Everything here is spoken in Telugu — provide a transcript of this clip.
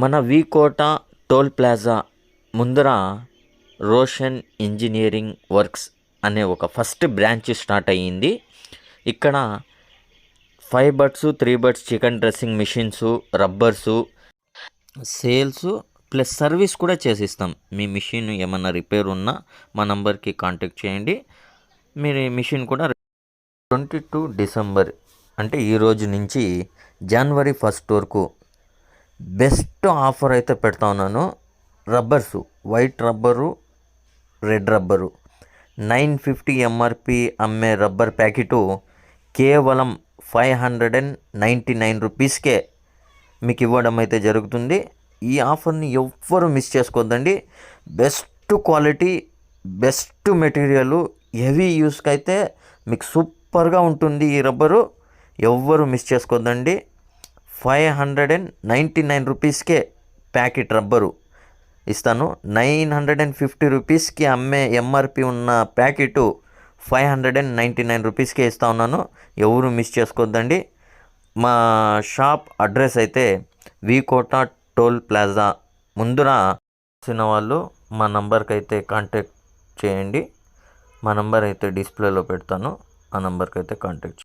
మన వికోట టోల్ ప్లాజా ముందర రోషన్ ఇంజనీరింగ్ వర్క్స్ అనే ఒక ఫస్ట్ బ్రాంచ్ స్టార్ట్ అయ్యింది. ఇక్కడ 5 birds 3 birds chicken dressing machines, rubbers, sales plus service కూడా చేసిస్తాం. మీ మిషన్ ఏమన్నా రిపేర్ ఉన్నా మా నంబర్కి కాంటాక్ట్ చేయండి. మీరు మిషన్ కూడా 22 డిసెంబర్ అంటే ఈరోజు నుంచి జనవరి 1 వరకు బెస్ట్ ఆఫర్ అయితే పెడతా ఉన్నాను. Rubbers, white rubber, red rubber 950 MRP అమ్మే రబ్బర్ ప్యాకెటు కేవలం 599 రూపీస్కే మీకు ఇవ్వడం అయితే జరుగుతుంది. ఈ ఆఫర్ని ఎవ్వరూ మిస్ చేసుకోవద్దండి. Best quality, best material, heavy యూస్కి అయితే మీకు సూపర్గా ఉంటుంది ఈ రబ్బరు. ఎవ్వరూ మిస్ చేసుకోవద్దండి. 599 రూపీస్కే ప్యాకెట్ రబ్బరు ఇస్తాను. 950 రూపీస్కి అమ్మే ఎంఆర్పి ఉన్న ప్యాకెటు 599 రూపీస్కే ఇస్తా ఉన్నాను. ఎవరు మిస్ చేసుకోవద్దండి. మా షాప్ అడ్రస్ అయితే వికోట టోల్ ప్లాజా ముందర. వచ్చిన వాళ్ళు మా నంబర్కి అయితే కాంటాక్ట్ చేయండి. మా నంబర్ అయితే డిస్ప్లేలో పెడతాను. ఆ నంబర్కి అయితే కాంటాక్ట్